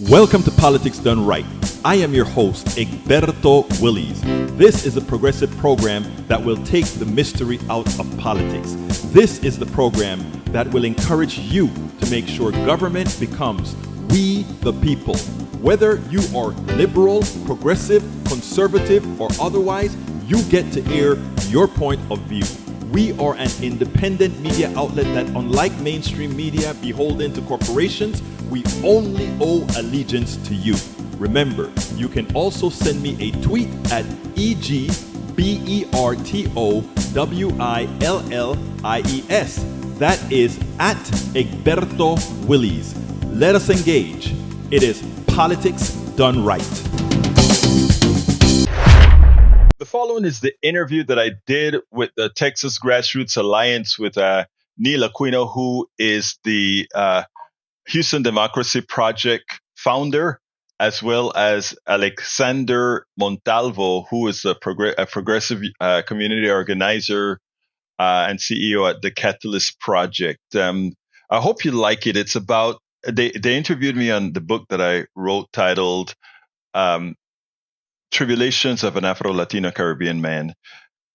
Welcome to Politics Done Right. I am your host, Egberto Willies. This is a progressive program that will take the mystery out of politics. This is the program that will encourage you to make sure government becomes we the people. Whether you are liberal, progressive, conservative, or otherwise, you get to air your point of view. We are an independent media outlet that, unlike mainstream media beholden to corporations, we only owe allegiance to you. Remember, you can also send me a tweet at EGBERTOWILLIES. That is at Egberto Willies. Let us engage. It is Politics Done Right. The following is the interview that I did with the Texas Grassroots Alliance with Neil Aquino, who is the Houston Democracy Project founder, as well as Alexander Montalvo, who is a progressive community organizer and CEO at the Catalyst Project. I hope you like it. It's about, they interviewed me on the book that I wrote titled Tribulations of an Afro-Latino Caribbean Man.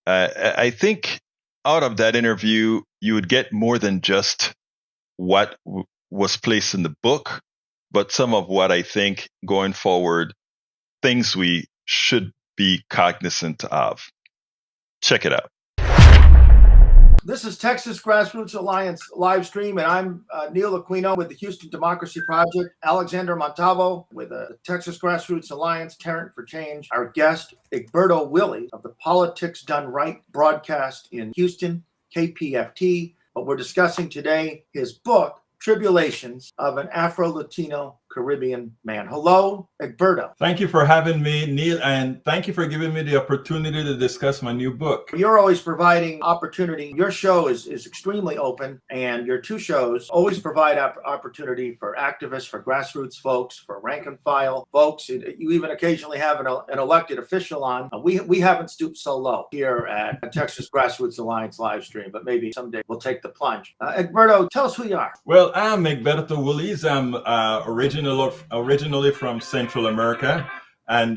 I think out of that interview, you would get more than just what was placed in the book, but some of what I think going forward, things we should be cognizant of. Check it out. This is Texas Grassroots Alliance live stream, and I'm Neil Aquino with the Houston Democracy Project, Alexander Montalvo with the Texas Grassroots Alliance, Tarrant for Change. Our guest, Egberto Willies of the Politics Done Right broadcast in Houston, KPFT. But we're discussing today his book, Tribulations of an Afro-Latino Caribbean Man. Hello, Egberto. Thank you for having me, Neil, and thank you for giving me the opportunity to discuss my new book. You're always providing opportunity. Your show is extremely open, and your two shows always provide opportunity for activists, for grassroots folks, for rank and file folks. You even occasionally have an elected official on. We haven't stooped so low here at Texas Grassroots Alliance live stream, but maybe someday we'll take the plunge. Egberto, tell us who you are. Well, I'm Egberto Willies. I'm originally from Central America and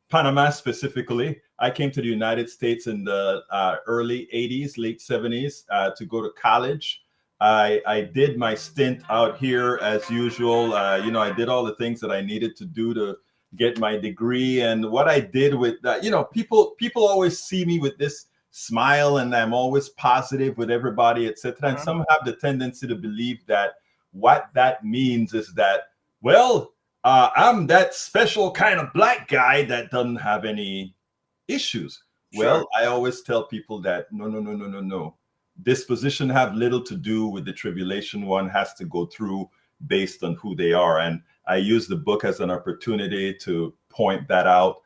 Panama specifically. I came to the United States in the early 80s, late 70s to go to college. I did my stint out here as usual. I did all the things that I needed to do to get my degree. And what I did with that, people always see me with this smile and I'm always positive with everybody, etc. And some have the tendency to believe that what that means is that, well, I'm that special kind of black guy that doesn't have any issues. Sure. Well, I always tell people that no. Disposition have little to do with the tribulation one has to go through based on who they are. And I use the book as an opportunity to point that out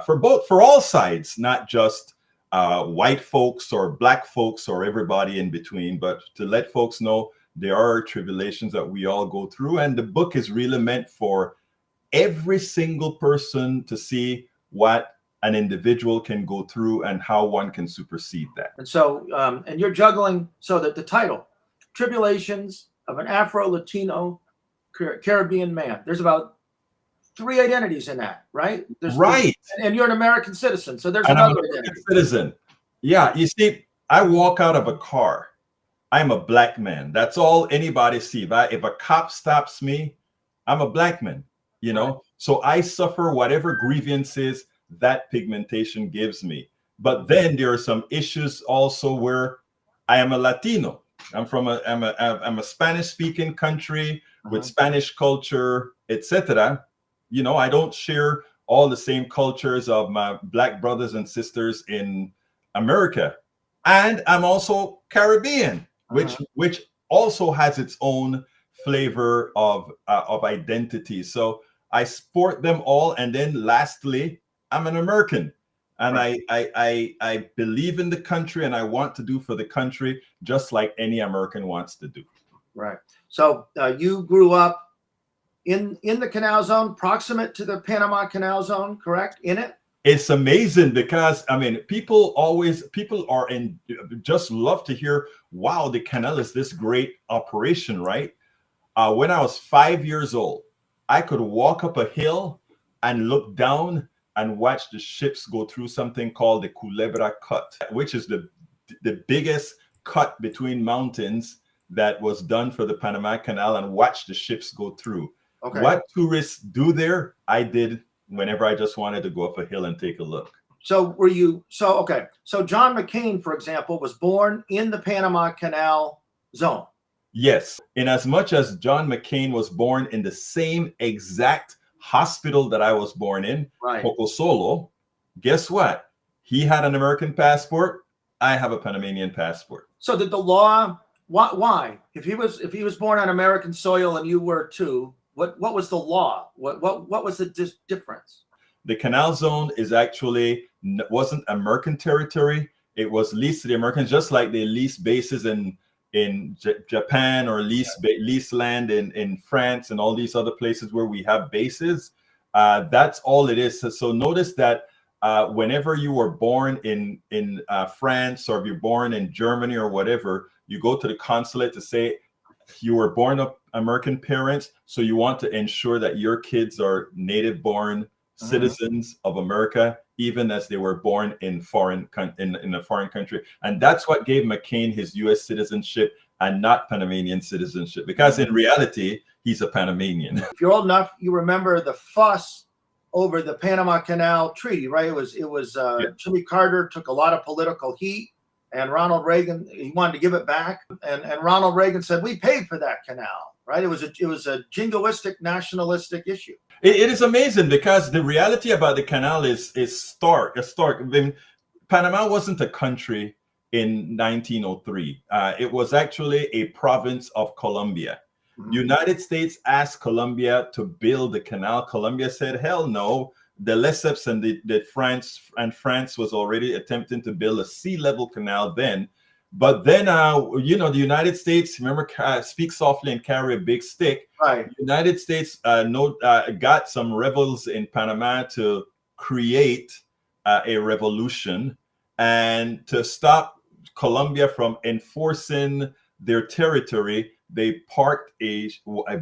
for all sides, not just white folks or black folks or everybody in between, but to let folks know there are tribulations that we all go through. And the book is really meant for every single person to see what an individual can go through and how one can supersede that. And so, and you're juggling, so that the title, Tribulations of an Afro-Latino Caribbean Man, there's about 3 identities in that, right? Right. And you're an American citizen, so there's another identity. Citizen. Yeah, you see, I walk out of a car. I'm a black man. That's all anybody sees. If a cop stops me, I'm a black man, Right. So I suffer whatever grievances that pigmentation gives me. But then there are some issues also where I am a Latino. I'm a Spanish-speaking country with Spanish culture, etc. I don't share all the same cultures of my black brothers and sisters in America. And I'm also Caribbean, which also has its own flavor of identity. So I sport them all. And then lastly, I'm an American. And I believe in the country and I want to do for the country just like any American wants to do. Right. So you grew up in the Canal Zone, proximate to the Panama Canal Zone, correct? In it? It's amazing because, people just love to hear, wow, the canal is this great operation, right? When I was 5 years old, I could walk up a hill and look down and watch the ships go through something called the Culebra Cut, which is the biggest cut between mountains that was done for the Panama Canal, and watch the ships go through. Okay. What tourists do there, I did whenever I just wanted to go up a hill and take a look. So okay. So John McCain, for example, was born in the Panama Canal zone. Yes. In as much as John McCain was born in the same exact hospital that I was born in, Right. Pocosolo, guess what? He had an American passport. I have a Panamanian passport. So did the law, why? If he was born on American soil and you were too, what was the law? What was the difference? The canal zone is actually wasn't American territory. It was leased to the Americans, just like they lease bases in Japan, or lease land in France and all these other places where we have bases. That's all it is. So notice that whenever you were born in France, or if you're born in Germany or whatever, you go to the consulate to say you were born of American parents, so you want to ensure that your kids are native born citizens of America, even as they were born in a foreign country. And that's what gave McCain his U.S. citizenship and not Panamanian citizenship, because in reality, he's a Panamanian. If you're old enough, you remember the fuss over the Panama Canal Treaty, right? It was Jimmy Carter took a lot of political heat, and Ronald Reagan, he wanted to give it back, and Ronald Reagan said, we paid for that canal, right? It was a jingoistic, nationalistic issue. It is amazing, because the reality about the canal is stark. I mean, Panama wasn't a country in 1903. It was actually a province of Colombia. United States asked Colombia to build the canal. Colombia said, hell no. The Lesseps and France was already attempting to build a sea level canal then. But then, the United States, remember, speak softly and carry a big stick. Right. The United States got some rebels in Panama to create a revolution, and to stop Colombia from enforcing their territory. They parked a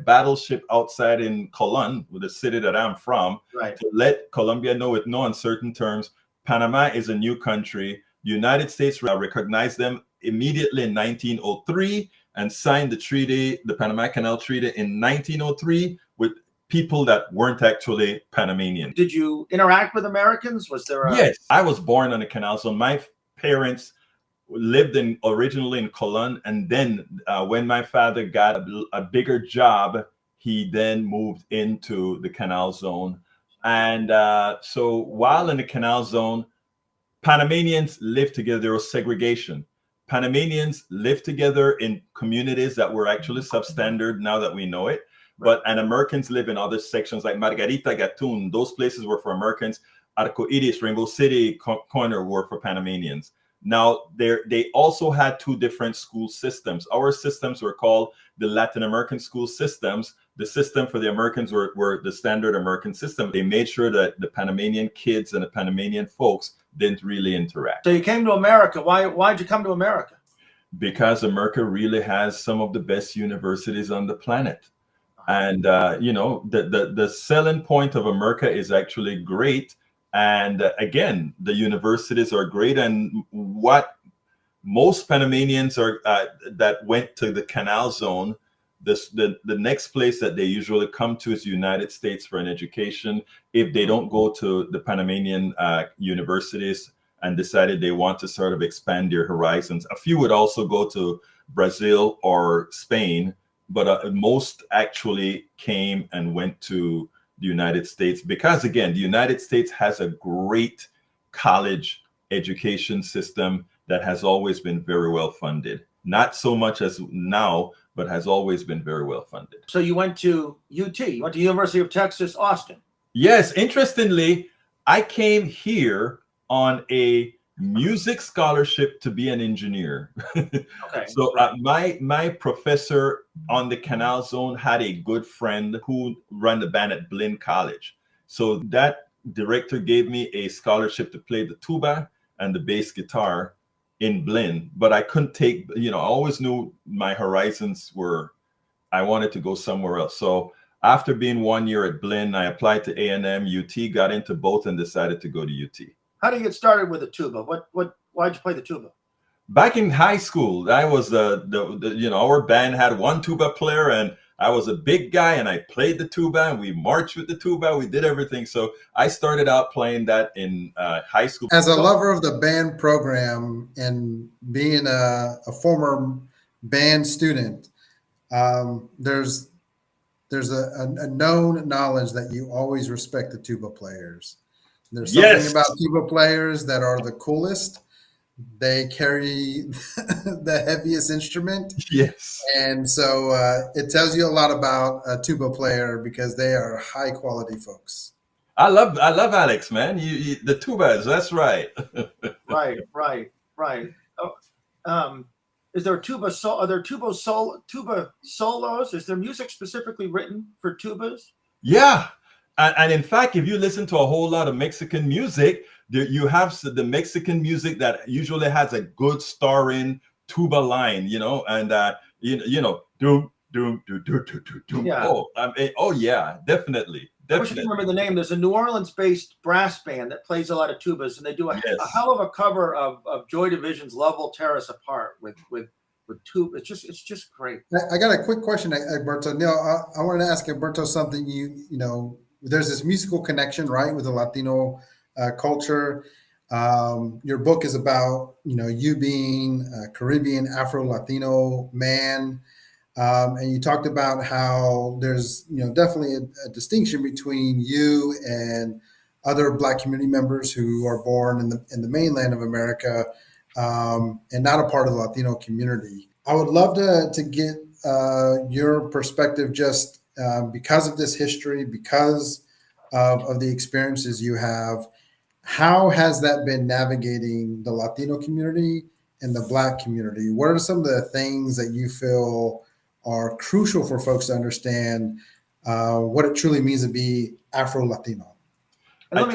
battleship outside in Colón, the city that I'm from, right, to let Colombia know with no uncertain terms, Panama is a new country. United States recognized them immediately in 1903 and signed the treaty, the Panama Canal Treaty, in 1903 with people that weren't actually Panamanian. Did you interact with Americans? Was there a... Yes, I was born on the canal zone. My parents lived originally in Colón, and then when my father got a bigger job, he then moved into the canal zone. And so while in the canal zone, Panamanians lived together. There was segregation. Panamanians lived together in communities that were actually substandard now that we know it. And Americans live in other sections like Margarita, Gatun. Those places were for Americans. Arco Iris, Rainbow City Corner were for Panamanians. Now, they also had two different school systems. Our systems were called the Latin American school systems. The system for the Americans were the standard American system. They made sure that the Panamanian kids and the Panamanian folks didn't really interact. So you came to America. Why'd you come to America? Because America really has some of the best universities on the planet. And, the selling point of America is actually great. And again, the universities are great. And what most Panamanians are that went to the canal zone, the next place that they usually come to is the United States for an education. If they don't go to the Panamanian universities and decided they want to sort of expand their horizons, a few would also go to Brazil or Spain, but most actually came and went to the United States, because again, the United States has a great college education system that has always been very well funded. Not so much as now, but has always been very well funded. So you went to UT, you went to University of Texas, Austin. Yes, interestingly, I came here on a music scholarship to be an engineer. Okay. So my professor on the canal zone had a good friend who ran the band at Blinn College. So that director gave me a scholarship to play the tuba and the bass guitar in Blinn, but I couldn't take, I always knew my horizons were, I wanted to go somewhere else. So After being 1 year at Blinn, I applied to A&M, UT, got into both, and decided to go to UT. How do you get started with the tuba? Why'd you play the tuba? Back in high school, I was our band had one tuba player, and I was a big guy, and I played the tuba, and we marched with the tuba. We did everything. So I started out playing that in high school. As a lover of the band program and being a former band student, there's a known knowledge that you always respect the tuba players. There's something about tuba players that are the coolest. They carry the heaviest instrument. Yes. And so it tells you a lot about a tuba player because they are high quality folks. I love Alex, man. The tubas, that's right. Right. Oh, is there tuba are there tuba solos? Is there music specifically written for tubas? Yeah. And in fact, if you listen to a whole lot of Mexican music, you have the Mexican music that usually has a good starring tuba line, and doom, doom, doom, doom, doom, doom. Yeah. Oh yeah, definitely. I wish I could remember the name. There's a New Orleans-based brass band that plays a lot of tubas, and they do a hell of a cover of Joy Division's "Love Will Tear Us Apart" with tuba. It's just great. I got a quick question, Alberto. Neil, I wanted to ask Alberto something. There's this musical connection, right, with the Latino culture. Your book is about, you being a Caribbean Afro-Latino man. And you talked about how there's, definitely a distinction between you and other Black community members who are born in the mainland of America and not a part of the Latino community. I would love to get your perspective just because of this history, because of the experiences you have. How has that been navigating the Latino community and the Black community? What are some of the things that you feel are crucial for folks to understand what it truly means to be Afro-Latino? And let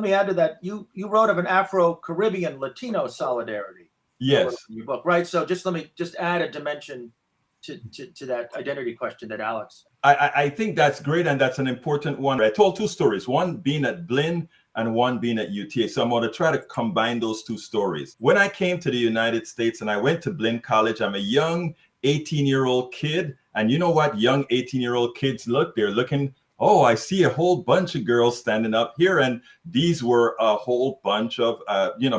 me add to that. You wrote of an Afro-Caribbean Latino solidarity. Yes. In your book, right? So let me add a dimension to that identity question that Alex. I think that's great, and that's an important one. I told two stories, one being at Blinn and one being at UTA. So I'm going to try to combine those two stories. When I came to the United States and I went to Blinn College, I'm a young 18-year-old kid. And you know what young 18-year-old kids look? They're looking, oh, I see a whole bunch of girls standing up here. And these were a whole bunch of,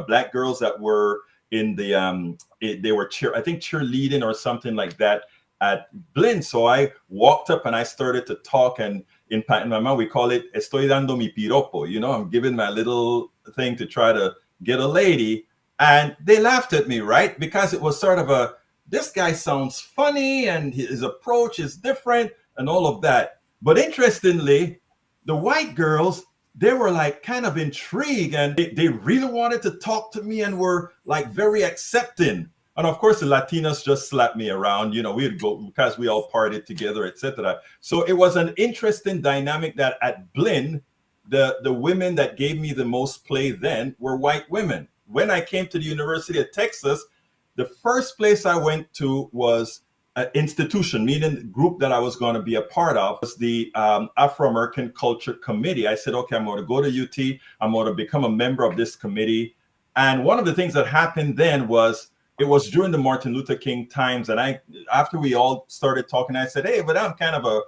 Black girls that were in the, they were cheerleading or something like that at Blinn. So I walked up and I started to talk, and in Panama we call it estoy dando mi piropo, I'm giving my little thing to try to get a lady. And they laughed at me, right? Because it was sort of this guy sounds funny and his approach is different and all of that. But interestingly, the white girls, they were like kind of intrigued, and they really wanted to talk to me and were like very accepting. And of course, the Latinos just slapped me around. We'd go because we all partied together, etc. So it was an interesting dynamic that at Blinn, the women that gave me the most play then were white women. When I came to the University of Texas, the first place I went to was an institution, meaning the group that I was going to be a part of was the Afro-American Culture Committee. I said, okay, I'm going to go to UT. I'm going to become a member of this committee. And one of the things that happened then was, it was during the Martin Luther King times. And after we all started talking, I said, hey, but I'm kind of a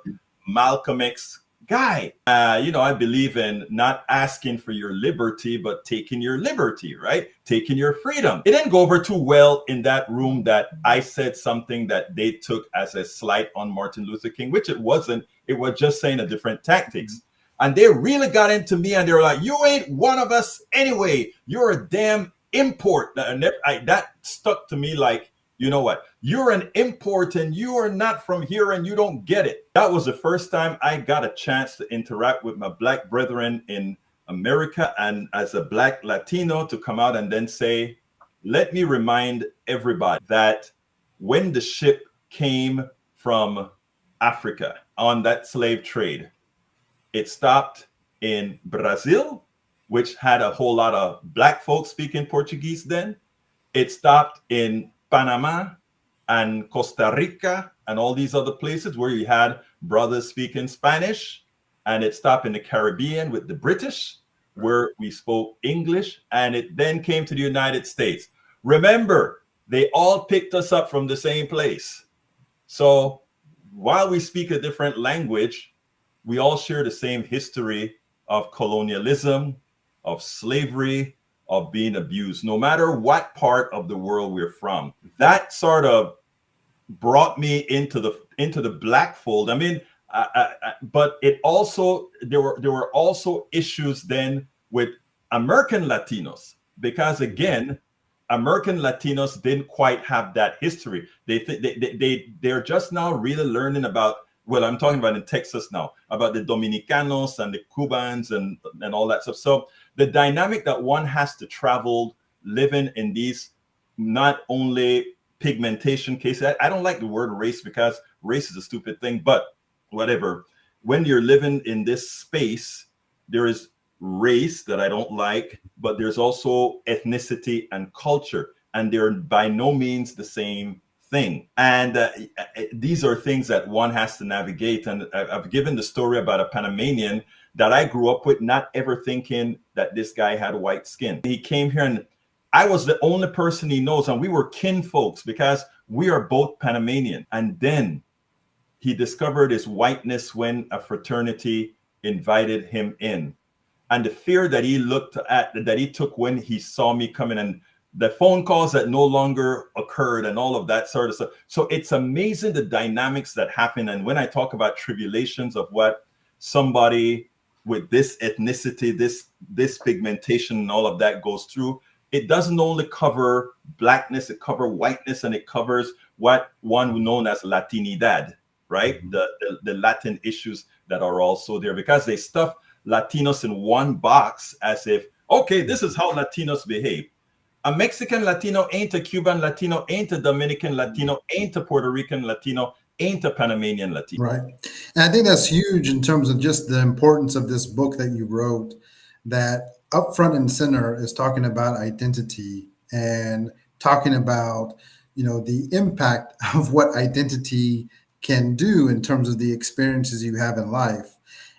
Malcolm X guy. I believe in not asking for your liberty, but taking your liberty, right? Taking your freedom. It didn't go over too well in that room that I said something that they took as a slight on Martin Luther King, which it wasn't. It was just saying a different tactics. And they really got into me, and they were like, you ain't one of us anyway. You're a damn import. That stuck to me like, you know what? You're an import and you are not from here and you don't get it. That was the first time I got a chance to interact with my Black brethren in America, and as a Black Latino to come out and then say, let me remind everybody that when the ship came from Africa on that slave trade, it stopped in Brazil, which had a whole lot of Black folks speaking Portuguese then. It stopped in Panama, and Costa Rica and all these other places where you had brothers speaking Spanish, and it stopped in the Caribbean with the British, where we spoke English, and it then came to the United States. Remember, they all picked us up from the same place. So while we speak a different language, we all share the same history of colonialism, of slavery, of being abused, no matter what part of the world we're from. That sort of brought me into the black fold. I mean, but it also there were also issues then with American Latinos, because again, American Latinos didn't quite have that history. They're just now really learning about, well, I'm talking about in Texas now, about the Dominicanos and the Cubans and all that stuff. So the dynamic that one has to travel living in these, not only pigmentation cases, I don't like the word race because race is a stupid thing, but whatever. When you're living in this space, there is race that I don't like, but there's also ethnicity and culture, and they're by no means the same thing. And these are things that one has to navigate. And I've given the story about a Panamanian that I grew up with, not ever thinking that this guy had white skin. He came here and I was the only person he knows, and we were kin folks because we are both Panamanian. And then he discovered his whiteness when a fraternity invited him in. And the fear that he took when he saw me coming, and the phone calls that no longer occurred and all of that sort of stuff. So it's amazing the dynamics that happen. And when I talk about tribulations of what somebody with this ethnicity, this pigmentation and all of that goes through, it doesn't only cover blackness, it covers whiteness, and it covers what one known as Latinidad, right? The Latin issues that are also there, because they stuff Latinos in one box as if, okay, this is how Latinos behave. A Mexican Latino ain't a Cuban Latino, ain't a Dominican Latino, ain't a Puerto Rican Latino, ain't a Panamanian Latino. Right. And I think that's huge in terms of just the importance of this book that you wrote, that up front and center is talking about identity and talking about, the impact of what identity can do in terms of the experiences you have in life.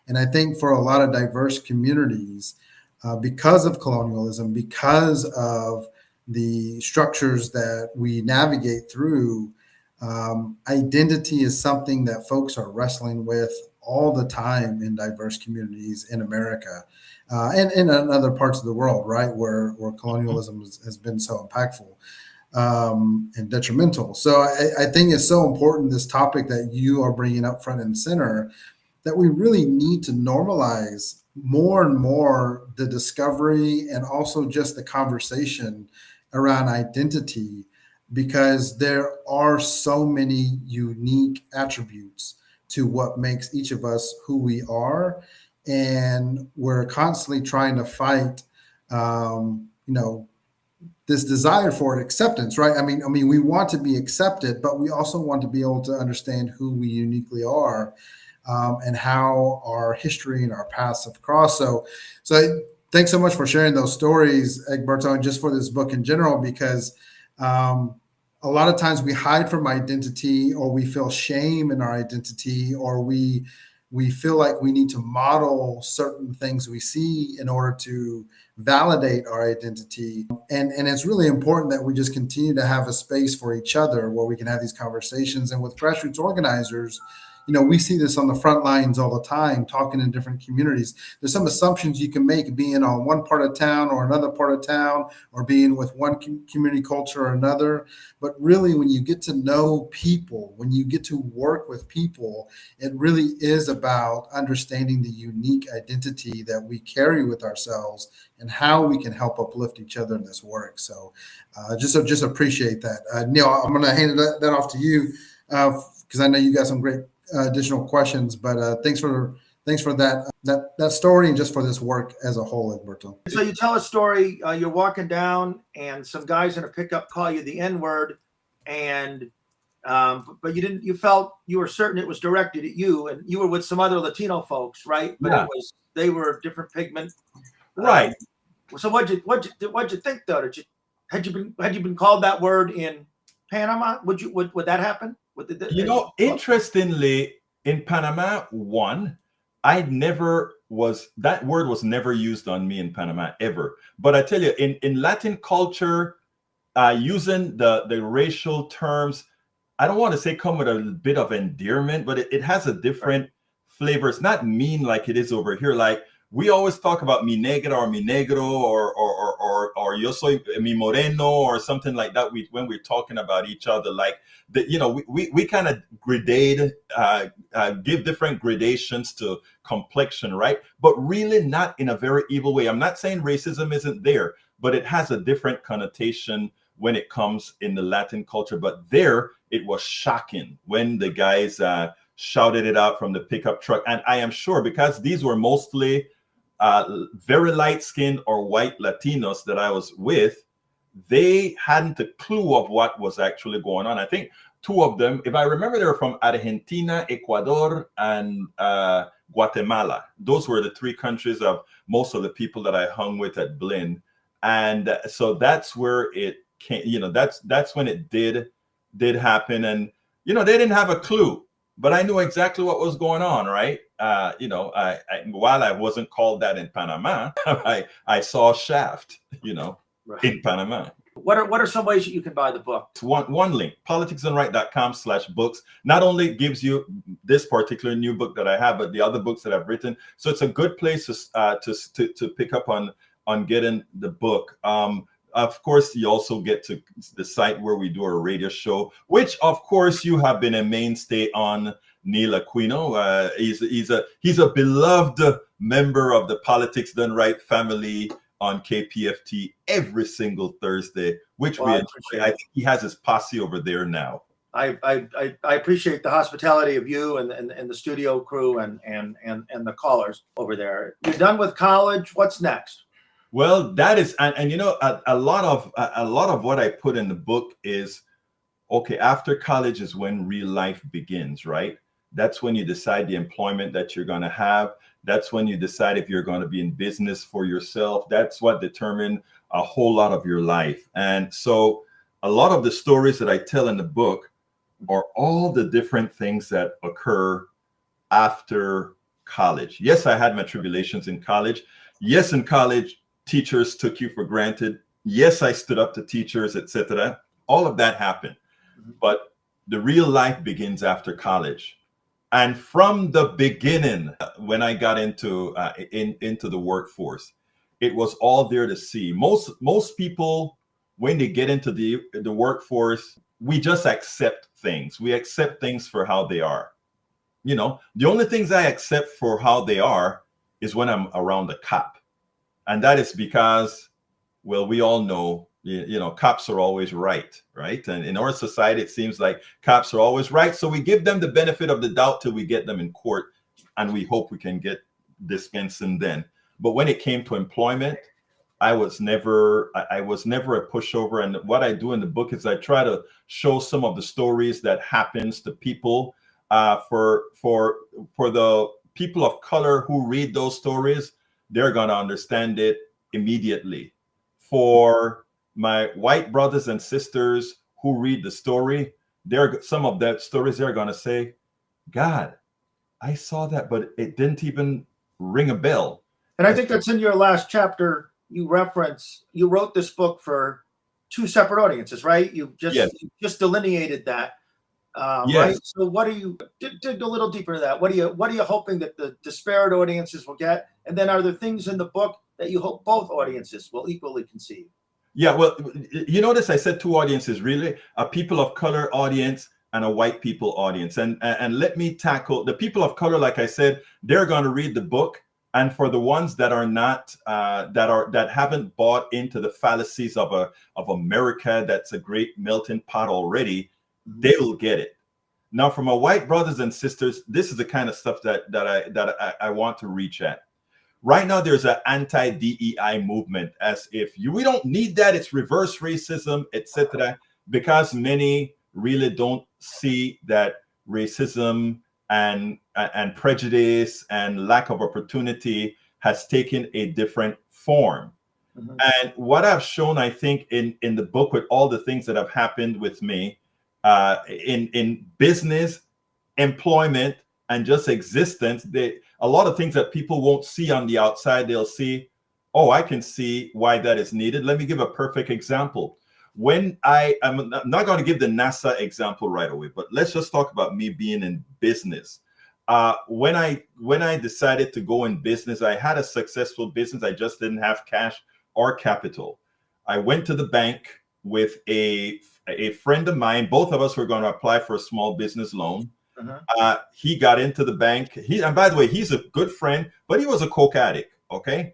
And I think for a lot of diverse communities, because of colonialism, because of the structures that we navigate through, identity is something that folks are wrestling with all the time in diverse communities in America and in other parts of the world, right, where colonialism has been so impactful and detrimental. So I think it's so important, this topic that you are bringing up front and center, that we really need to normalize more and more the discovery and also just the conversation around identity, because there are so many unique attributes to what makes each of us who we are. And we're constantly trying to fight, this desire for acceptance, right? I mean, we want to be accepted, but we also want to be able to understand who we uniquely are. And how our history and our paths have crossed. So thanks so much for sharing those stories, Egberto, and just for this book in general, because a lot of times we hide from identity, or we feel shame in our identity, or we feel like we need to model certain things we see in order to validate our identity. And it's really important that we just continue to have a space for each other where we can have these conversations. And with grassroots organizers, we see this on the front lines all the time, talking in different communities. There's some assumptions you can make being on one part of town or another part of town, or being with one community culture or another. But really, when you get to know people, when you get to work with people, it really is about understanding the unique identity that we carry with ourselves and how we can help uplift each other in this work. So just appreciate that. Neil, I'm going to hand that off to you because I know you got some great additional questions, but thanks for that story and just for this work as a whole, Egberto. So you tell a story, you're walking down and some guys in a pickup call you the N-word, and but you felt you were certain it was directed at you, and you were with some other Latino folks, right? But Yeah. they were different pigment. Right. So what'd you think though? Had you been called that word in Panama? Would that happen? Interestingly, in Panama, that word was never used on me in Panama ever. But I tell you, in Latin culture, using the racial terms, I don't want to say come with a bit of endearment, but it has a different flavor. It's not mean like it is over here. Like we always talk about mi negra or mi negro or yo soy mi moreno or something like that. When we're talking about each other, like we kind of give different gradations to complexion, right? But really not in a very evil way. I'm not saying racism isn't there, but it has a different connotation when it comes in the Latin culture. But there, it was shocking when the guys shouted it out from the pickup truck. And I am sure because these were mostly very light-skinned or white Latinos that I was with, they hadn't a clue of what was actually going on. I think two of them, if I remember, they were from Argentina, Ecuador, and Guatemala. Those were the three countries of most of the people that I hung with at Blinn. And so that's where it came, that's when it did happen. And, they didn't have a clue, but I knew exactly what was going on, right? While I wasn't called that in Panama, I saw Shaft, Right. in Panama. What are some ways that you can buy the book? One link, politicsdoneright.com/books, not only gives you this particular new book that I have, but the other books that I've written. So it's a good place to pick up on getting the book. Of course, you also get to the site where we do our radio show, which of course you have been a mainstay on, Neil Aquino. He's a beloved member of the Politics Done Right family on KPFT every single Thursday, which I think he has his posse over there now. I appreciate the hospitality of you and the studio crew and the callers over there. You're done with college. What's next? Well, that is, and a lot of what I put in the book is, okay, after college is when real life begins, right? That's when you decide the employment that you're going to have. That's when you decide if you're going to be in business for yourself. That's what determines a whole lot of your life. And so a lot of the stories that I tell in the book are all the different things that occur after college. Yes, I had my tribulations in college. Yes, in college, teachers took you for granted. Yes, I stood up to teachers, etc. All of that happened. But the real life begins after college. And from the beginning, when I got into the workforce, it was all there to see. Most people, when they get into the workforce, we just accept things. We accept things for how they are. The only things I accept for how they are is when I'm around a cop. And that is because, well, we all know, cops are always right? And in our society, it seems like cops are always right. So we give them the benefit of the doubt till we get them in court, and we hope we can get dispensing then. But when it came to employment, I was never a pushover. And what I do in the book is I try to show some of the stories that happens to people. For the people of color who read those stories, they're going to understand it immediately. For my white brothers and sisters who read the story, some of that stories they're going to say, God, I saw that, but it didn't even ring a bell. And I think that's in your last chapter. You wrote this book for two separate audiences, right? You just delineated that. Yes. Right. So what do you dig a little deeper into that? What are you hoping that the disparate audiences will get? And then are there things in the book that you hope both audiences will equally conceive? Yeah, well, you notice I said two audiences, really, a people of color audience and a white people audience. And let me tackle the people of color. Like I said, they're going to read the book. And for the ones that are not, that haven't bought into the fallacies of America, that's a great melting pot already, they will get it. Now, for my white brothers and sisters, this is the kind of stuff that I want to reach at. Right now, there's an anti-DEI movement, as if we don't need that. It's reverse racism, etc. Because many really don't see that racism and prejudice and lack of opportunity has taken a different form. And what I've shown, I think, in the book, with all the things that have happened with me, in business, employment, and just existence. A lot of things that people won't see on the outside, they'll see, oh, I can see why that is needed. Let me give a perfect example. When I'm not going to give the NASA example right away, but let's just talk about me being in business. When I decided to go in business, I had a successful business. I just didn't have cash or capital. I went to the bank with a friend of mine. Both of us were going to apply for a small business loan. He got into the bank. And by the way, he's a good friend, but he was a coke addict. Okay.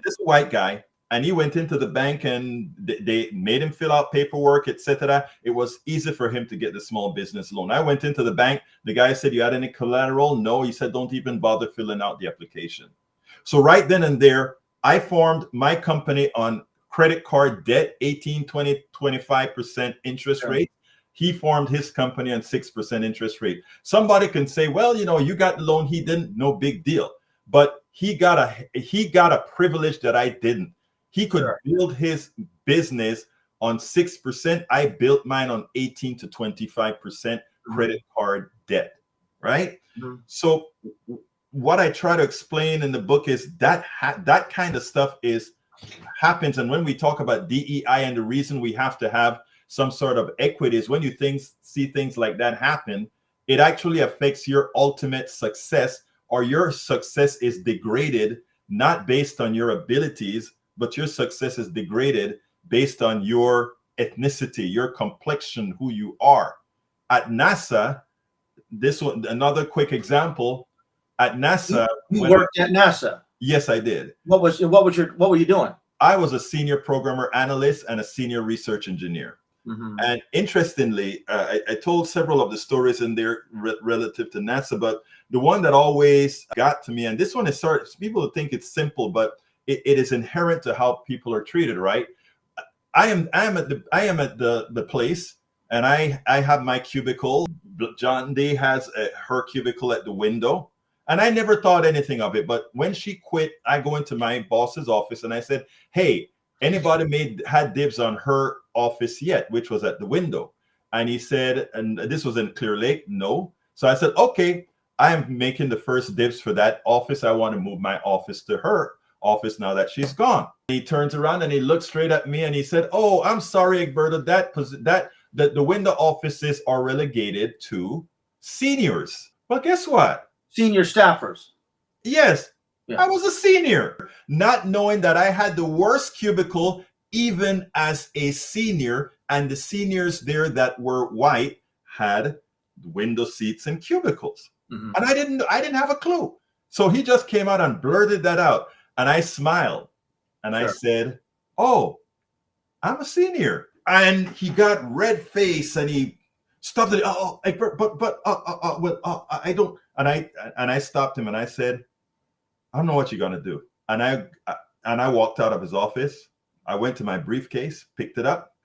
This white guy, and he went into the bank and they made him fill out paperwork, etc. It was easy for him to get the small business loan. I went into the bank. The guy said, "You had any collateral?" No. He said, "Don't even bother filling out the application." So right then and there, I formed my company on credit card debt, 18, 20, 25% interest rate. He formed his company on 6% interest rate. Somebody can say, well, you got the loan, he didn't, no big deal. But he got a privilege that I didn't. He could build his business on 6%. I built mine on 18 to 25% credit card debt, right? So what I try to explain in the book is that that kind of stuff happens. And when we talk about DEI and the reason we have to have some sort of equity is when you see things like that happen, it actually affects your ultimate success, or your success is degraded, not based on your abilities, but your success is degraded based on your ethnicity, your complexion, who you are. At NASA, this one, another quick example. At NASA, you worked at NASA. Yes, I did. What were you doing? I was a senior programmer analyst and a senior research engineer. And interestingly, I told several of the stories in there relative to NASA, but the one that always got to me, and this one is people think it's simple, but it is inherent to how people are treated, right? I am at the place, and I have my cubicle. John D has her cubicle at the window. And I never thought anything of it. But when she quit, I go into my boss's office and I said, hey, anybody had dibs on her office yet, which was at the window? And he said, and this was in Clear Lake, no. So I said, okay, I am making the first dibs for that office. I want to move my office to her office now that she's gone. He turns around and he looks straight at me and he said, oh, I'm sorry, Egberto, that the window offices are relegated to seniors. Well, guess what? Senior staffers. Yes, I was a senior, not knowing that I had the worst cubicle even as a senior, and the seniors there that were white had window seats and cubicles. And I didn't have a clue. So he just came out and blurted that out, and I smiled and I said, oh, I'm a senior. And he got red face and he stopped it. I don't. And I stopped him and I said, I don't know what you're gonna do. And I walked out of his office. I went to my briefcase, picked it up,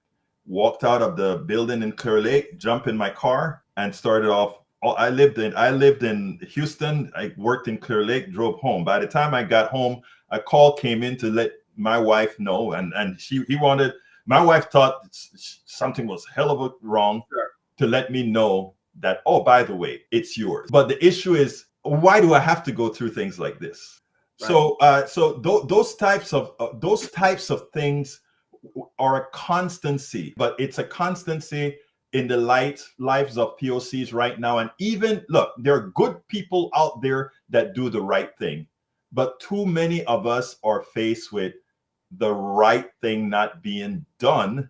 walked out of the building in Clear Lake, jumped in my car, and started off. I lived in Houston. I worked in Clear Lake, drove home. By the time I got home, a call came in to let my wife know, and my wife thought something was hell of a wrong to let me know that, oh, by the way, it's yours. But the issue is, why do I have to go through things like this? Right. So those types of things are a constancy, but it's a constancy in the lives of POCs right now. And even, look, there are good people out there that do the right thing, but too many of us are faced with the right thing not being done.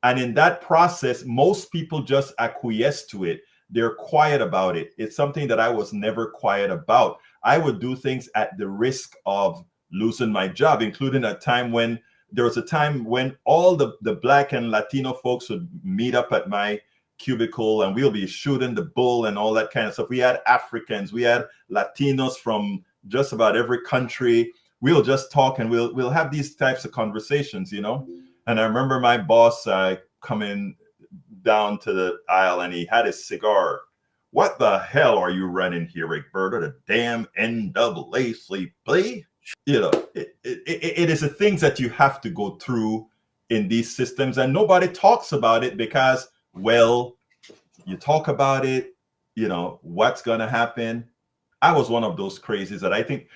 And in that process, most people just acquiesce to it. They're quiet about it. It's something that I was never quiet about. I would do things at the risk of losing my job, including there was a time when all the Black and Latino folks would meet up at my cubicle and we'll be shooting the bull and all that kind of stuff. We had Africans, we had Latinos from just about every country. We'll just talk and we'll have these types of conversations, And I remember my boss coming down to the aisle and he had his cigar. What the hell are you running here, Egberto? The damn NAACP? It is the things that you have to go through in these systems, and nobody talks about it because, well, You talk about it, what's going to happen. I was one of those crazies that I think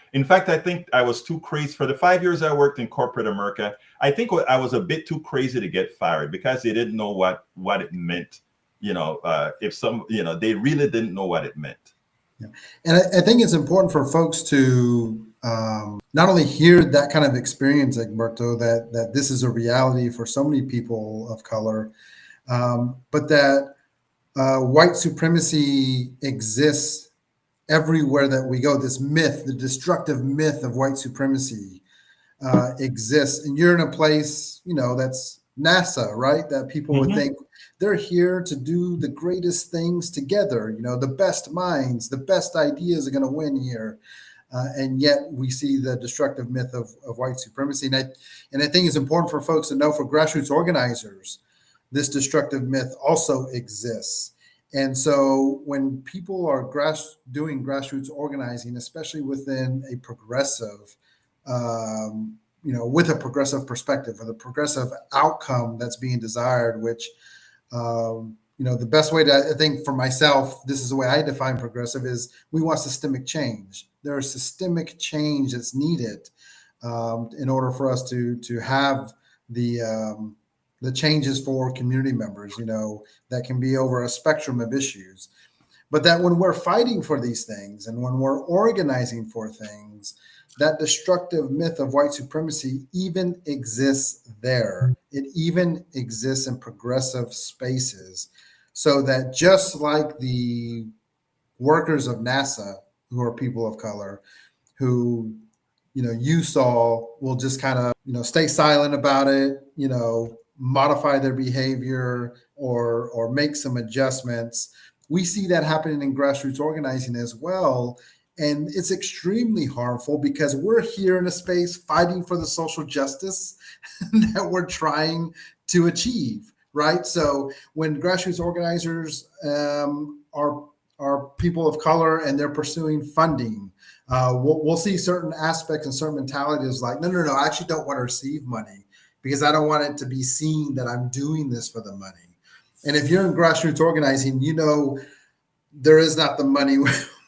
I was too crazy for the 5 years I worked in corporate America. I think I was a bit too crazy to get fired because they didn't know what it meant. They really didn't know what it meant. Yeah. And I think it's important for folks to not only hear that kind of experience, Egberto, that this is a reality for so many people of color, but that white supremacy exists everywhere that we go. This myth, the destructive myth of white supremacy exists. And you're in a place, that's NASA, right? That people would think they're here to do the greatest things together. The best minds, the best ideas are going to win here. And yet we see the destructive myth of white supremacy. And I think it's important for folks to know, for grassroots organizers, this destructive myth also exists. And so when people are doing grassroots organizing, especially within a progressive, with a progressive perspective or the progressive outcome that's being desired, which, the best way to, I think for myself, this is the way I define progressive, is we want systemic change. There is systemic change that's needed in order for us to have the changes for community members, that can be over a spectrum of issues. But that when we're fighting for these things and when we're organizing for things, that destructive myth of white supremacy even exists there. It even exists in progressive spaces. So that just like the workers of NASA, who are people of color, who, you saw will just kind of, stay silent about it, modify their behavior or make some adjustments. We see that happening in grassroots organizing as well. And it's extremely harmful because we're here in a space fighting for the social justice that we're trying to achieve, right? So when grassroots organizers are people of color and they're pursuing funding, we'll see certain aspects and certain mentalities like, no, I actually don't want to receive money because I don't want it to be seen that I'm doing this for the money. And if you're in grassroots organizing, there is not the money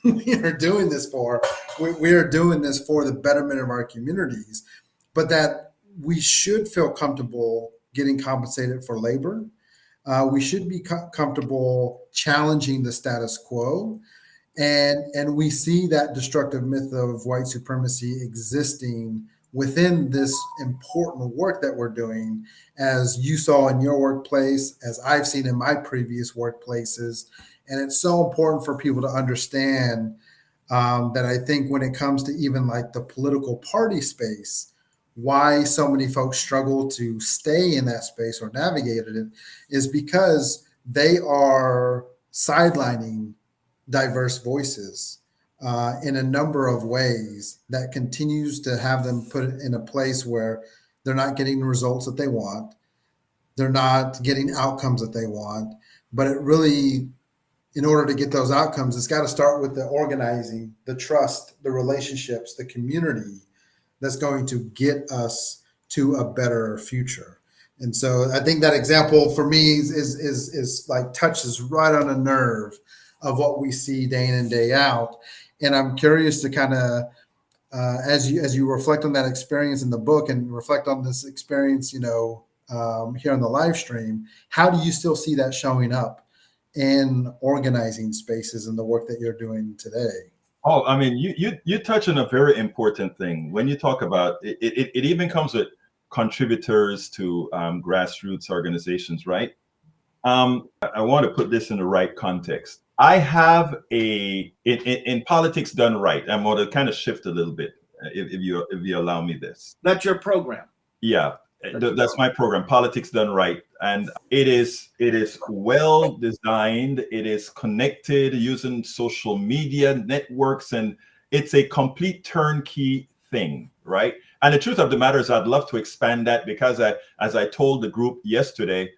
we are doing this for. We are doing this for the betterment of our communities, but that we should feel comfortable getting compensated for labor. We should be comfortable challenging the status quo. And we see that destructive myth of white supremacy existing within this important work that we're doing, as you saw in your workplace, as I've seen in my previous workplaces. And it's so important for people to understand that I think when it comes to even like the political party space, why so many folks struggle to stay in that space or navigate it is because they are sidelining diverse voices in a number of ways that continues to have them put in a place where they're not getting the results that they want. They're not getting outcomes that they want. But it really, in order to get those outcomes, it's got to start with the organizing, the trust, the relationships, the community that's going to get us to a better future. And so I think that example for me is like touches right on a nerve of what we see day in and day out. And I'm curious to kind of, as you reflect on that experience in the book and reflect on this experience, here on the live stream, how do you still see that showing up in organizing spaces and the work that you're doing today? Oh, I mean, you touch on a very important thing when you talk about it. It even comes with contributors to grassroots organizations, right? I want to put this in the right context. I have in politics done right. I'm going to kind of shift a little bit, if you allow me this. That's your program. Yeah, that's my program, Politics Done Right, and it is well designed. It is connected using social media networks, and it's a complete turnkey thing, right? And the truth of the matter is, I'd love to expand that because as I told the group yesterday,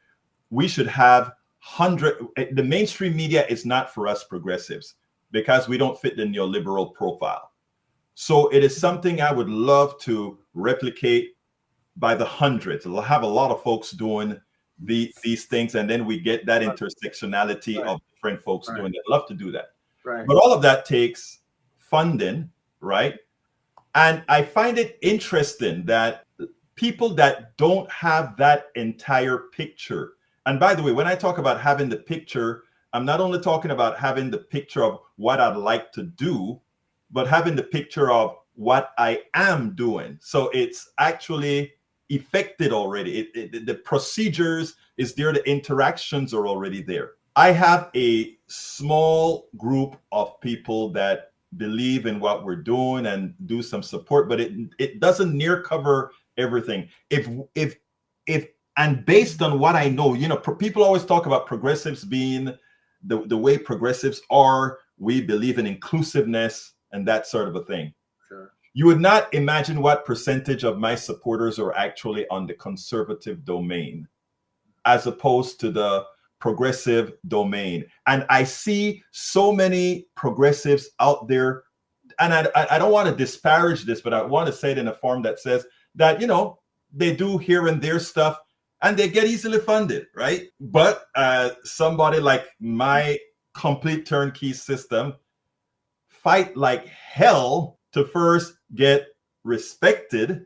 we should have the mainstream media is not for us progressives because we don't fit the neoliberal profile. So it is something I would love to replicate by the hundreds. We'll have a lot of folks doing these things, and then we get that intersectionality of friend folks Right. doing that. Love to do that. Right. But all of that takes funding, right? And I find it interesting that people that don't have that entire picture, and by the way, when I talk about having the picture, I'm not only talking about having the picture of what I'd like to do, but having the picture of what I am doing. So it's actually effected already. The procedures is there, the interactions are already there. I have a small group of people that believe in what we're doing and do some support, but it doesn't near cover everything. If and based on what I know, people always talk about progressives being the way progressives are. We believe in inclusiveness and that sort of a thing. Sure. You would not imagine what percentage of my supporters are actually on the conservative domain as opposed to the progressive domain. And I see so many progressives out there, and I don't want to disparage this, but I want to say it in a form that says that, they do here and there stuff and they get easily funded, right? But somebody like my complete turnkey system fight like hell to first get respected,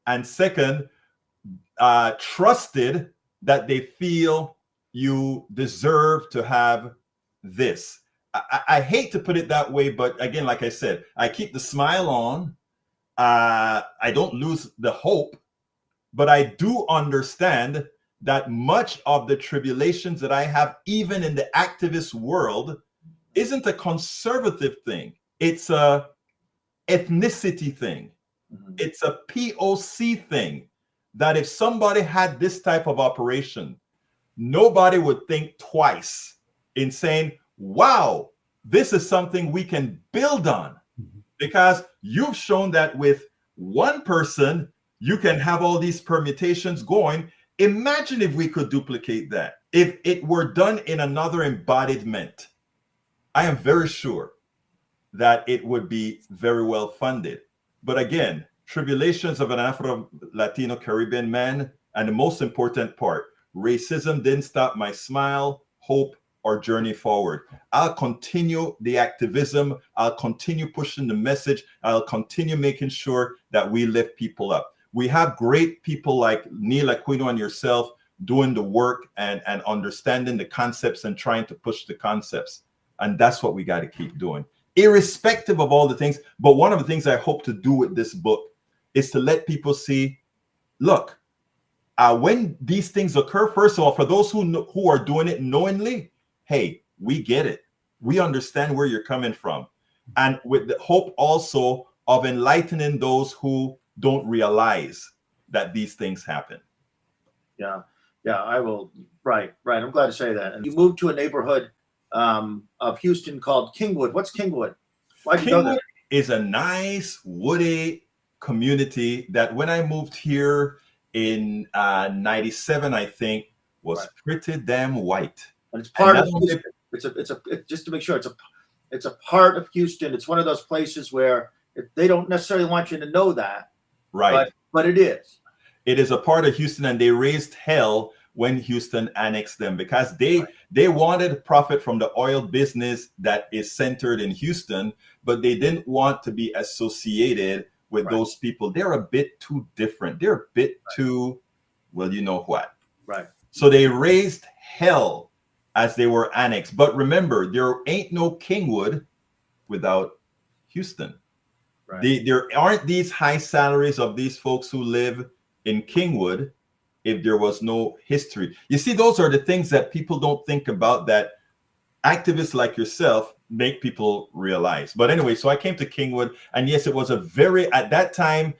and second, trusted that they feel you deserve to have this. I hate to put it that way, but again, like I said, I keep the smile on. I don't lose the hope, but I do understand that much of the tribulations that I have, even in the activist world, isn't a conservative thing. It's a ethnicity thing. Mm-hmm. It's a POC thing. That if somebody had this type of operation, nobody would think twice in saying, wow, this is something we can build on. Because you've shown that with one person, you can have all these permutations going. Imagine if we could duplicate that. If it were done in another embodiment, I am very sure that it would be very well funded. But again, Tribulations of an Afro-Latino Caribbean Man, and the most important part, racism didn't stop my smile, hope, or journey forward. I'll continue the activism. I'll continue pushing the message. I'll continue making sure that we lift people up. We have great people like Neil Aquino and yourself doing the work and understanding the concepts and trying to push the concepts. And that's what we got to keep doing, irrespective of all the things. But one of the things I hope to do with this book is to let people see, look, when these things occur, first of all, for those who are doing it knowingly, hey, we get it. We understand where you're coming from. And with the hope also of enlightening those who don't realize that these things happen. Yeah, I will. Right. I'm glad to say that. And you moved to a neighborhood of Houston called Kingwood. What's Kingwood? Why'd you go there? Kingwood is a nice woody community that when I moved here in 97, I think, was pretty damn white. And it's part of Houston. Just to make sure, it's a part of Houston. It's one of those places where they don't necessarily want you to know that. Right. But it is. It is a part of Houston, and they raised hell when Houston annexed them because they wanted profit from the oil business that is centered in Houston, but they didn't want to be associated with those people. They're a bit too different. They're a bit too, well, you know what. Right. So they raised hell as they were annexed. But remember, there ain't no Kingwood without Houston. Right. There aren't these high salaries of these folks who live in Kingwood if there was no history. You see, those are the things that people don't think about, that activists like yourself make people realize. But anyway, so I came to Kingwood, and yes, it was at that time,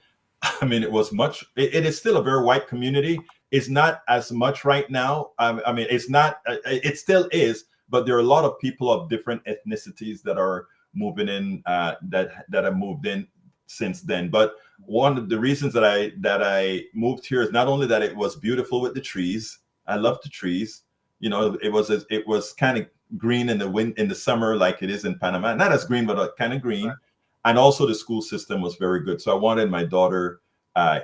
I mean, it is still a very white community. It's not as much right now. I mean, it's not, it still is, but there are a lot of people of different ethnicities that are moving in, that have moved in since then. But one of the reasons that I moved here is not only that it was beautiful with the trees. I love the trees. You know, it was kind of green in the summer, like it is in Panama. Not as green, but kind of green. Right. And also the school system was very good. So I wanted my daughter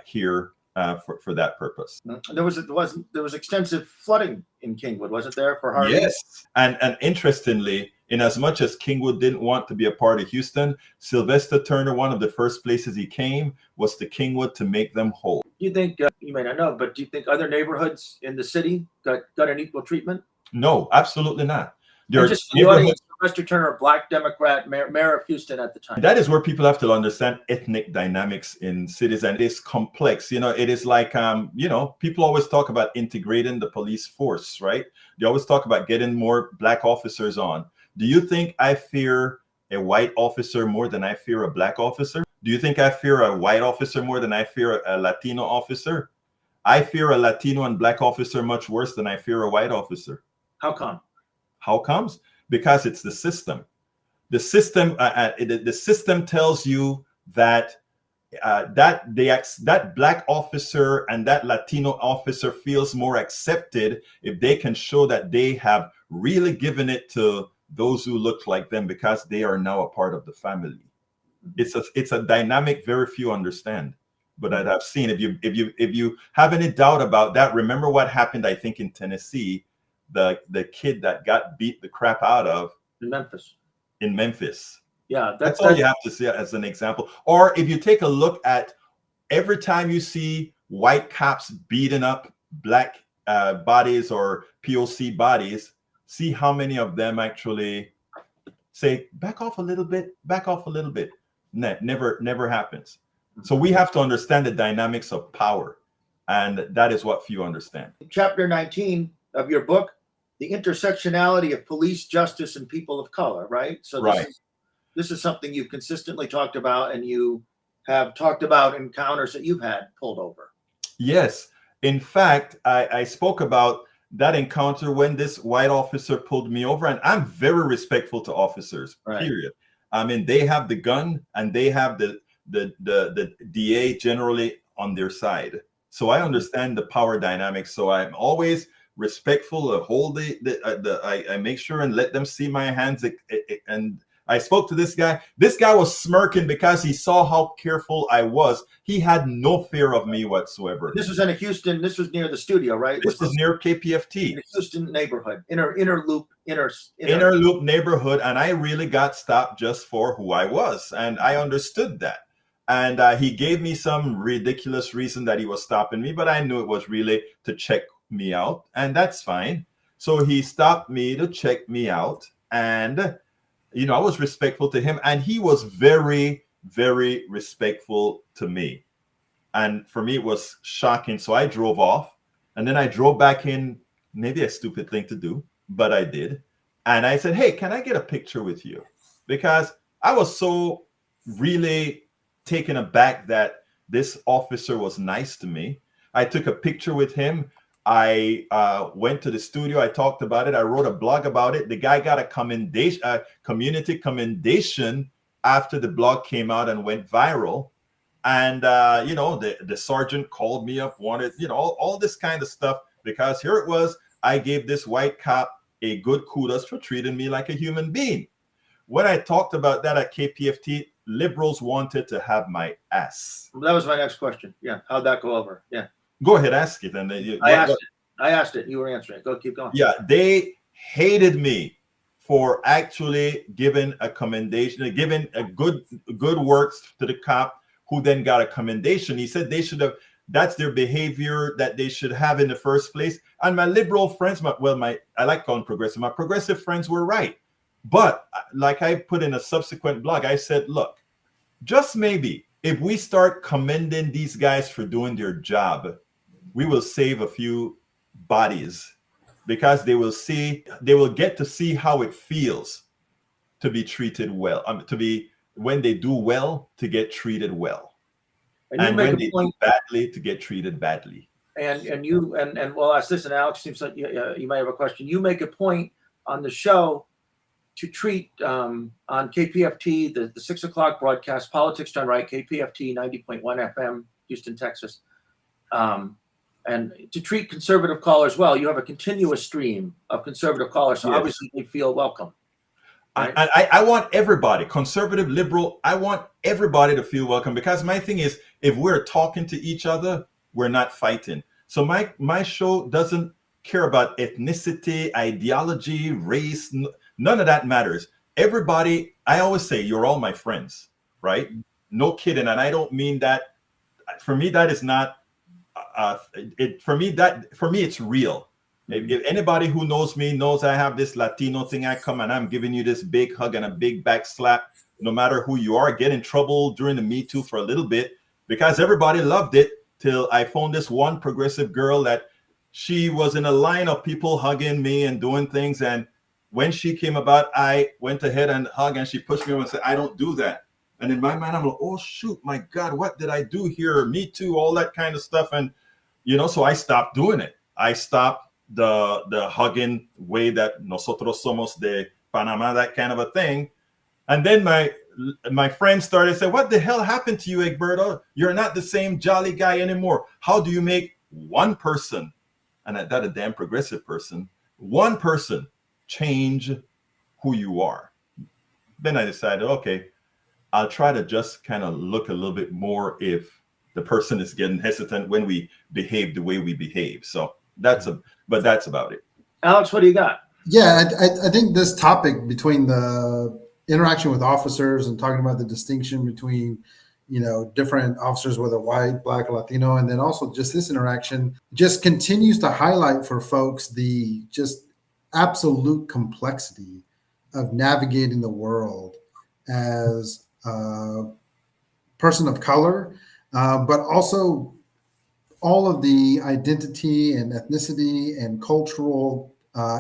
here for that purpose. There was extensive flooding in Kingwood, wasn't there, for Harvey? Yes, and interestingly, in as much as Kingwood didn't want to be a part of Houston, Sylvester Turner, one of the first places he came was to Kingwood to make them whole. Do you think, you may not know, but do you think other neighborhoods in the city got an equal treatment? No, absolutely not. There are just the audience, Sylvester Turner, Black Democrat, mayor of Houston at the time. That is where people have to understand ethnic dynamics in cities, and it's complex. You know, it is like, you know, people always talk about integrating the police force, right? They always talk about getting more Black officers on. Do you think I fear a white officer more than I fear a Black officer? Do you think I fear a white officer more than I fear a Latino officer? I fear a Latino and Black officer much worse than I fear a white officer. How come? How comes? Because it's the system. The system tells you that that Black officer and that Latino officer feels more accepted if they can show that they have really given it to those who look like them, because they are now a part of the family. It's a dynamic very few understand, but that I've seen. If you have any doubt about that, remember what happened, I think, in Tennessee, the kid that got beat the crap out of in Memphis. Yeah, that's all you have to see as an example. Or if you take a look at every time you see white cops beating up Black bodies or POC bodies, see how many of them actually say, back off a little bit, back off a little bit. Never happens. So we have to understand the dynamics of power, and that is what few understand. Chapter 19 of your book, the intersectionality of police, justice, and people of color, right? So this is something you've consistently talked about, and you have talked about encounters that you've had pulled over. Yes. In fact, I spoke about that encounter when this white officer pulled me over, and I'm very respectful to officers, period. I mean, they have the gun and they have the DA generally on their side. So I understand the power dynamics. So I'm always respectful of I make sure and let them see my hands. And I spoke to this guy. This guy was smirking because he saw how careful I was. He had no fear of me whatsoever. This was in Houston. This was near the studio, right? This was near KPFT. In the Houston neighborhood, inner loop neighborhood. And I really got stopped just for who I was. And I understood that. And he gave me some ridiculous reason that he was stopping me, but I knew it was really to check me out. And that's fine. So he stopped me to check me out. And you know, I was respectful to him, and he was very, very respectful to me. And for me, it was shocking. So I drove off, and then I drove back in. Maybe a stupid thing to do, but I did. And I said, hey, can I get a picture with you? Because I was so really taken aback that this officer was nice to me. I took a picture with him. I went to the studio. I talked about it. I wrote a blog about it. The guy got a commendation, a community commendation after the blog came out and went viral. And, you know, the sergeant called me up, wanted, you know, all this kind of stuff, because here it was. I gave this white cop a good kudos for treating me like a human being. When I talked about that at KPFT, liberals wanted to have my ass. That was my next question. Yeah. How'd that go over? Yeah. Go ahead, ask it. And I asked it. You were answering it. Go, keep going. Yeah, they hated me for actually giving a commendation, giving a good works to the cop, who then got a commendation. He said they should have. That's their behavior that they should have in the first place. And my liberal friends, I like calling progressive. My progressive friends were right. But like I put in a subsequent blog, I said, look, just maybe if we start commending these guys for doing their job, we will save a few bodies, because they will get to see how it feels to be treated well, when they do well, to get treated well, and when they do badly, to get treated badly. And well, ask this, and Alex, seems like you might have a question. You make a point on the show to treat on KPFT, the 6 o'clock broadcast, Politics Done Right, KPFT 90.1 FM, Houston, Texas. And to treat conservative callers well. You have a continuous stream of conservative callers, so yes, obviously they feel welcome. Right? I want everybody, conservative, liberal, I want everybody to feel welcome, because my thing is, if we're talking to each other, we're not fighting. So my show doesn't care about ethnicity, ideology, race. None of that matters. Everybody, I always say, you're all my friends, right? No kidding. And I don't mean that. For me, that is not. For me, it's real. If anybody who knows me knows I have this Latino thing, I come and I'm giving you this big hug and a big back slap. No matter who you are, get in trouble during the Me Too for a little bit because everybody loved it till I found this one progressive girl that she was in a line of people hugging me and doing things. And when she came about, I went ahead and hugged and she pushed me over and said, I don't do that. And in my mind, I'm like, oh, shoot, my God, what did I do here? Me Too, all that kind of stuff. And, so I stopped doing it. I stopped the hugging way that nosotros somos de Panama, that kind of a thing. And then my friends started saying, what the hell happened to you, Egberto? You're not the same jolly guy anymore. How do you make one person, and that a damn progressive person, one person change who you are? Then I decided, okay, I'll try to just kind of look a little bit more if the person is getting hesitant when we behave the way we behave. So that's about it. Alex, what do you got? Yeah, I think this topic between the interaction with officers and talking about the distinction between, different officers, whether white, black, Latino, and then also just this interaction just continues to highlight for folks the just absolute complexity of navigating the world as a person of color, but also all of the identity and ethnicity and cultural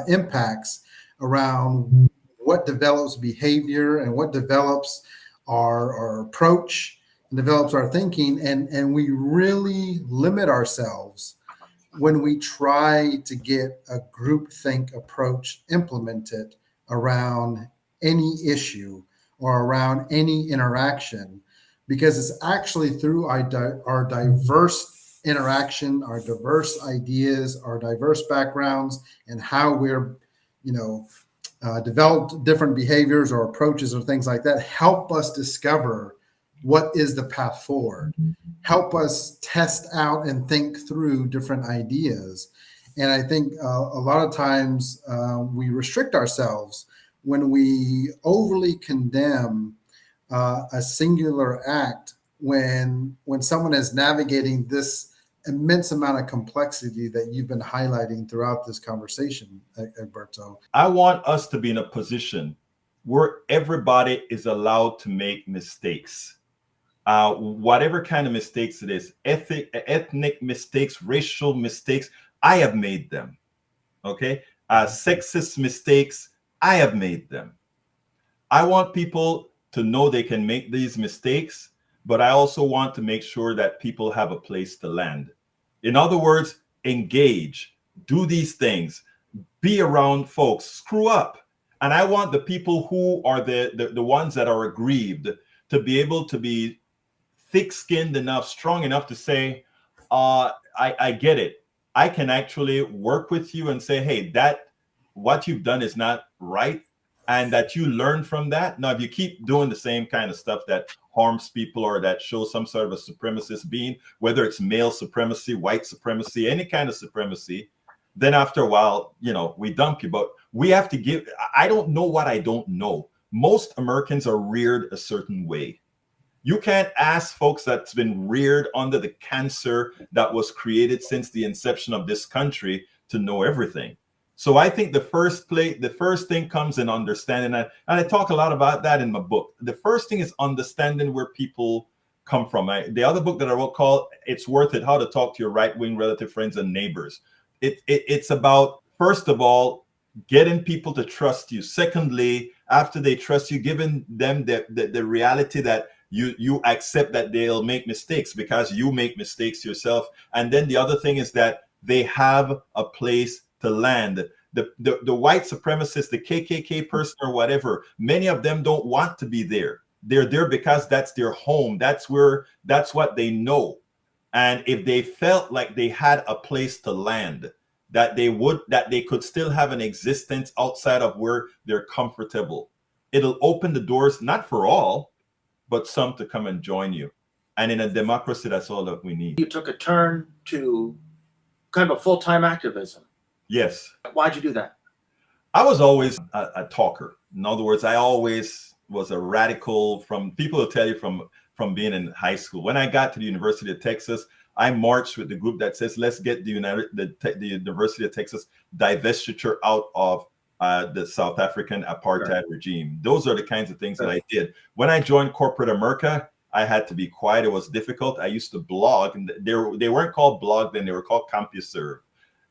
impacts around what develops behavior and what develops our approach and develops our thinking. And we really limit ourselves when we try to get a groupthink approach implemented around any issue or around any interaction, because it's actually through our diverse interaction, our diverse ideas, our diverse backgrounds, and how we're, developed different behaviors or approaches or things like that help us discover what is the path forward, help us test out and think through different ideas. And I think a lot of times we restrict ourselves when we overly condemn a singular act when someone is navigating this immense amount of complexity that you've been highlighting throughout this conversation, Egberto. I want us to be in a position where everybody is allowed to make mistakes. Whatever kind of mistakes it is, ethnic mistakes, racial mistakes, I have made them. Okay? Sexist mistakes, I have made them. I want people to know they can make these mistakes, but I also want to make sure that people have a place to land. In other words, engage, do these things, be around folks, screw up. And I want the people who are the ones that are aggrieved to be able to be thick-skinned enough, strong enough to say, I get it. I can actually work with you and say, hey, what you've done is not right, and that you learn from that. Now, if you keep doing the same kind of stuff that harms people or that shows some sort of a supremacist being, whether it's male supremacy, white supremacy, any kind of supremacy, then after a while, we dump you. But we have to give, I don't know what I don't know. Most Americans are reared a certain way. You can't ask folks that's been reared under the cancer that was created since the inception of this country to know everything. So I think the first thing comes in understanding that, and I talk a lot about that in my book. The first thing is understanding where people come from. The other book that I wrote called "It's Worth It: How to Talk to Your Right-Wing Relative Friends and Neighbors." It's about, first of all, getting people to trust you. Secondly, after they trust you, giving them the reality that you accept that they'll make mistakes because you make mistakes yourself. And then the other thing is that they have a place to land. The white supremacist, the KKK person or whatever, many of them don't want to be there. They're there because that's their home. That's what they know. And if they felt like they had a place to land, that they could still have an existence outside of where they're comfortable, it'll open the doors, not for all, but some to come and join you. And in a democracy, that's all that we need. You took a turn to kind of a full-time activism. Yes. Why'd you do that? I was always a talker. In other words, I always was a radical. From people will tell you from being in high school. When I got to the University of Texas, I marched with the group that says, let's get the University of Texas divestiture out of the South African apartheid regime. Those are the kinds of things that I did. When I joined corporate America, I had to be quiet. It was difficult. I used to blog, and they weren't called blog then, they were called CompuServe.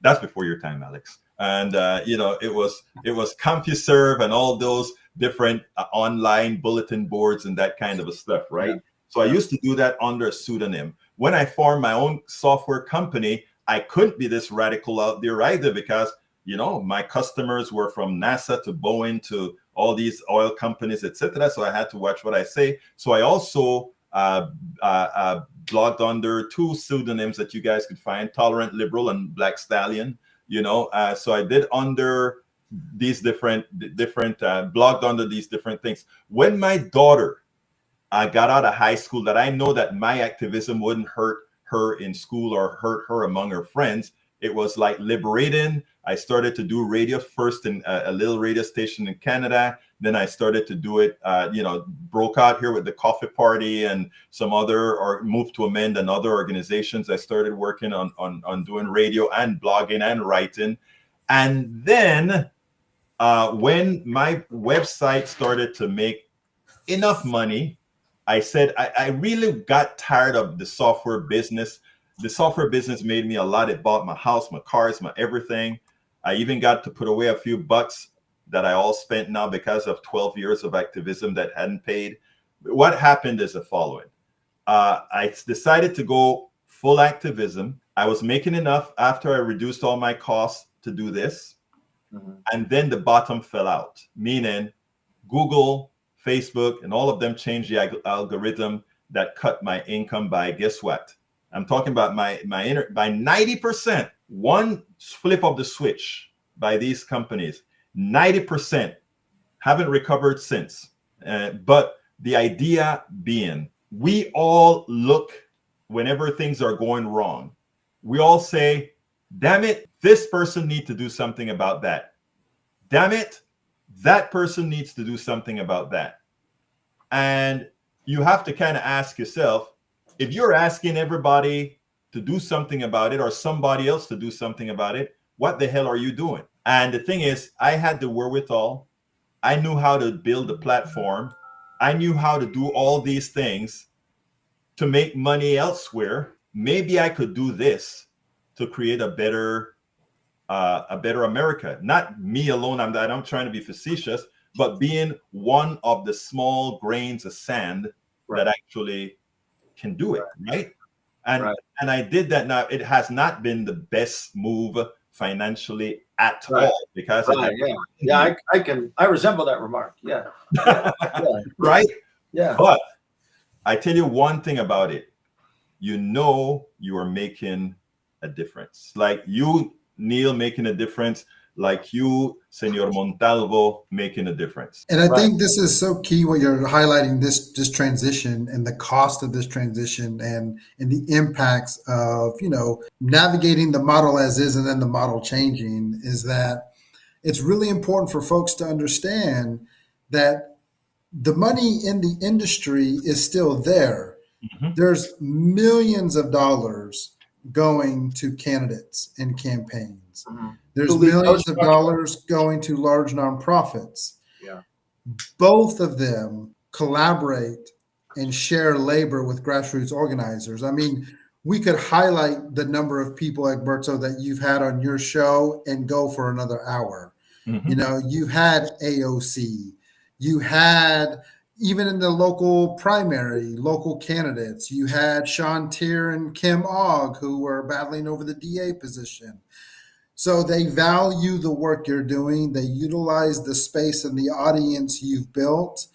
That's before your time, Alex. And it was CompuServe and all those different online bulletin boards and that kind of stuff, right? Yeah. So I used to do that under a pseudonym. When I formed my own software company, I couldn't be this radical out there either, because my customers were from NASA to Boeing to all these oil companies, etc. So I had to watch what I say. So I also blogged under two pseudonyms that you guys could find: Tolerant Liberal and Black Stallion. So I did under these different blogged under these different things. When my daughter got out of high school, that I know that my activism wouldn't hurt her in school or hurt her among her friends. It was like liberating. I started to do radio first in a little radio station in Canada. Then I started to do it, broke out here with the Coffee Party and some other, or moved to Amend and other organizations. I started working on doing radio and blogging and writing. And then when my website started to make enough money, I said, I really got tired of the software business. The software business made me a lot. It bought my house, my cars, my everything. I even got to put away a few bucks that I all spent now because of 12 years of activism that hadn't paid. What happened is the following. I decided to go full activism. I was making enough after I reduced all my costs to do this. Mm-hmm. And then the bottom fell out, meaning Google, Facebook, and all of them changed the algorithm that cut my income by, guess what? I'm talking about by 90%. One flip of the switch by these companies, 90% haven't recovered since. But the idea being, we all look whenever things are going wrong. We all say, damn it, this person needs to do something about that. Damn it, that person needs to do something about that. And you have to kind of ask yourself, if you're asking everybody to do something about it or somebody else to do something about it, what the hell are you doing? And the thing is, I had the wherewithal. I knew how to build a platform. I knew how to do all these things to make money elsewhere. Maybe I could do this to create a better America. Not me alone. I'm trying to be facetious, but being one of the small grains of sand that actually can do it, right? And I did that. Now, it has not been the best move financially at all, because I resemble that remark. Yeah. Right? Yeah. But I tell you one thing about it. You are making a difference. Like you, Neil, making a difference. Like you, Senor Montalvo, making a difference. And I think this is so key what you're highlighting, this transition and the cost of this transition and the impacts of, navigating the model as is and then the model changing, is that it's really important for folks to understand that the money in the industry is still there. Mm-hmm. There's millions of dollars going to candidates and campaigns. Mm-hmm. There's millions of dollars going to large nonprofits. Yeah. Both of them collaborate and share labor with grassroots organizers. I mean, we could highlight the number of people, Egberto, that you've had on your show and go for another hour. Mm-hmm. You've had AOC, you had, even in the local primary, local candidates, you had Sean Tier and Kim Ogg, who were battling over the DA position. So they value the work you're doing. They utilize the space and the audience you've built.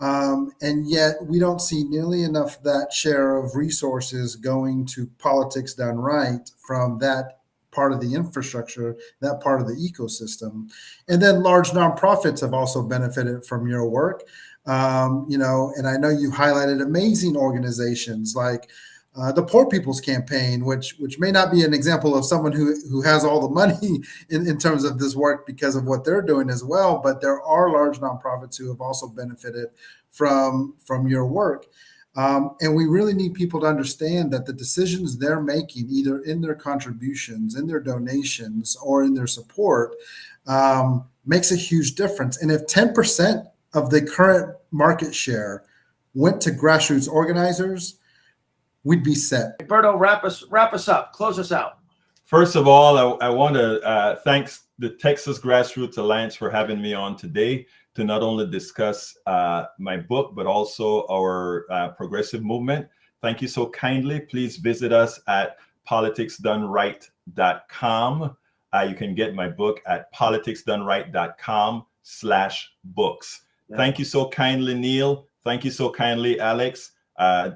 And yet we don't see nearly enough that share of resources going to politics done right from that part of the infrastructure, that part of the ecosystem. And then large nonprofits have also benefited from your work. You know, and I know you highlighted amazing organizations like the Poor People's Campaign, which may not be an example of someone who has all the money in terms of this work because of what they're doing as well. But there are large nonprofits who have also benefited from your work. And we really need people to understand that the decisions they're making, either in their contributions, in their donations, or in their support, makes a huge difference. And if 10% of the current market share went to grassroots organizers, we'd be set. Berto, wrap us up, close us out. First of all, I want to thank the Texas Grassroots Alliance for having me on today to not only discuss my book, but also our progressive movement. Thank you so kindly. Please visit us at politicsdoneright.com. You can get my book at politicsdoneright.com/books. Yeah. Thank you so kindly, Neil. Thank you so kindly, Alex.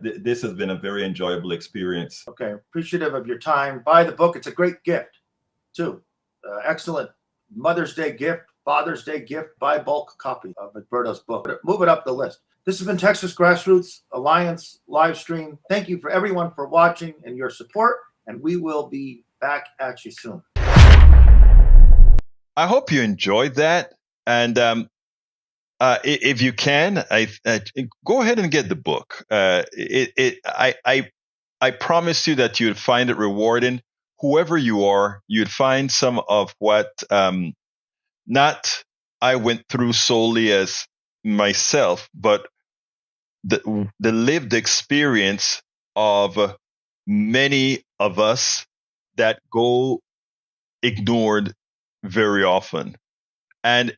This has been a very enjoyable experience. Okay, appreciative of your time. Buy the book. It's a great gift, too. Excellent Mother's Day gift, Father's Day gift. Buy bulk copy of Berto's book. Move it up the list. This has been Texas Grassroots Alliance live stream. Thank you for everyone for watching and your support, and we will be back at you soon. I hope you enjoyed that. And if you can, go ahead and get the book. I promise you that you'd find it rewarding. Whoever you are, you'd find some of what not I went through solely as myself, but the lived experience of many of us that go ignored very often. And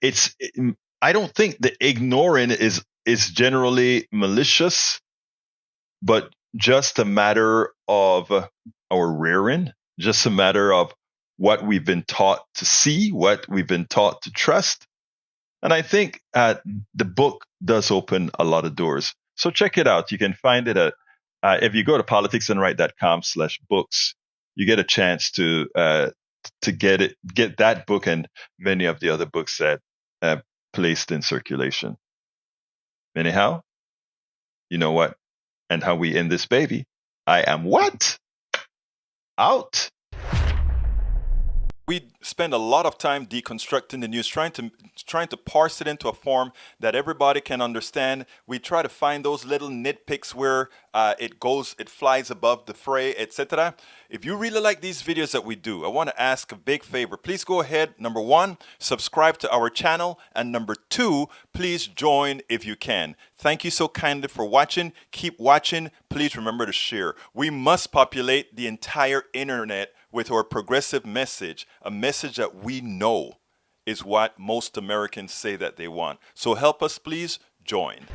I don't think the ignoring is generally malicious, but just a matter of our rearing, just a matter of what we've been taught to see, what we've been taught to trust. And I think the book does open a lot of doors. So check it out. You can find it at, if you go to politicsdoneright.com/books, you get a chance to get that book and many of the other books that placed in circulation. Anyhow, you know what? And how we end this baby. I am what? Out. We spend a lot of time deconstructing the news, trying to parse it into a form that everybody can understand. We try to find those little nitpicks where it flies above the fray, etc. If you really like these videos that we do, I want to ask a big favor. Please go ahead. Number 1, subscribe to our channel. And number 2, please join if you can. Thank you so kindly for watching. Keep watching. Please remember to share. We must populate the entire internet with our progressive message, a message that we know is what most Americans say that they want. So help us, please join.